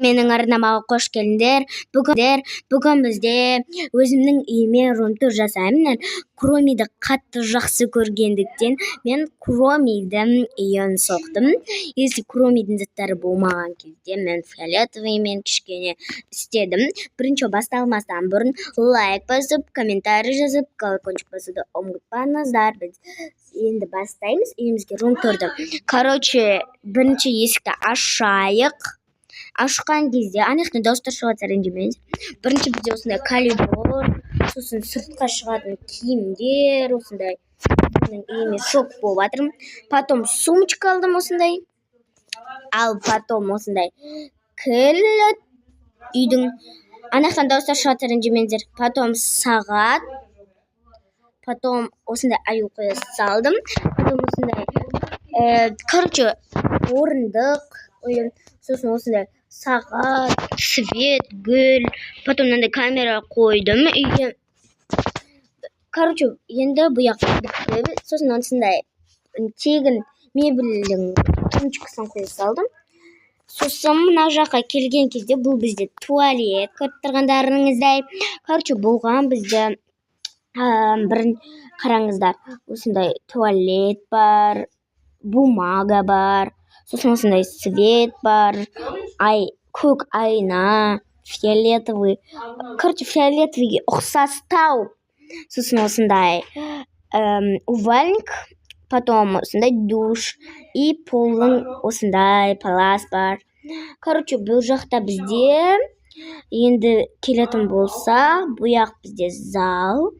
Менің арнамаға қош келдіңдер. Бүгін бізде өзімнің үйіме рум-тур жасаймын. Кромиді қатты жақсы көргендіктен мен Кромидің үйін соқтым. Если Кромидің заттары болмаған кезде мен фиолетовыймен кішкене істедім. Бірінші басталмастан бұрын лайк басып, комментарий жазып, колокольчик басуды ұмытпаңыздар. Біз енді бастаймыз үйімізге рум-турды. Бірінші есікті ашайық. Ашқан кезде анықтан дауыстар шығады, ренжімеңіз. Бірінші бізде осындай калибр, сосын сыртқа шығатын киімдер, осындай менің үйіме шок болып жатырмын. Потом сумочка алдым осындай. Ал потом осындай кілт үйдің анықтан дауыстар шығады, ренжімеңіздер. Потом сағат. Потом осындай аю қоя салдым. Потом осындай орындық ойым. Сосын осындай сағат, свет, гүл. Потом мынандай камера қойдым үйге. Енді бұяқ бітті. Сосын осындай тегін мебельдің сумочкасын қоя салдым. Сосын мына жаққа келген кезде бұл бізде туалет, көріп тұрғандарыңыздай. Болған бізде бірін қараңыздар. Осындай туалет бар, бумага бар. Сосын осындай свет бар, көк айна, фиолетовый. Фиолетовыйге ұқсастау. Сосын осындай увальник, потом осындай душ, и полың осындай палас бар. Бұл жақта бізде енді келетін болса, бұяқ бізде зал.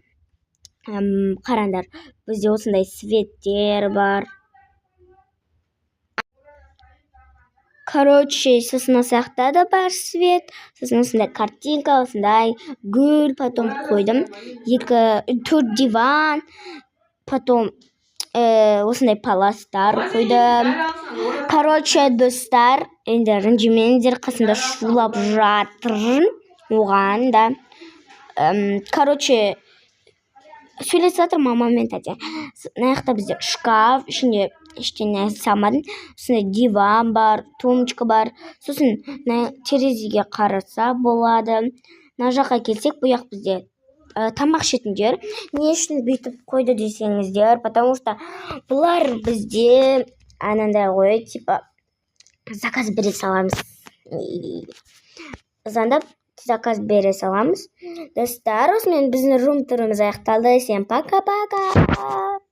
Қараңдар, бізде осындай светтер бар. Сосын осақта да бар свет. Сосын осындай картинка, осындай гүл, потом қойдым. 4 диван, потом осындай паластар қойдым. Достар, енді ренжімеңіздер, қасында шулап жатырмын. Оған да. Сөйлесіп жатыр мамамен тәте. Мына жақта бізде шкаф, ішінде ештеңе салмадым. Осындай диван бар, тумбочка бар. Сосын терезеге қараса болады. Мына жаққа келсек, бұяқ бізде тамақ ішетін жер. Не үшін бүйтіп қойды десеңіздер, потому что бұлар бізде анандай ғой, типа заказ бере саламыз. Звондап заказ бере саламыз. Достар, осымен біздің рум-турымыз аяқталды. Всем пока-пока.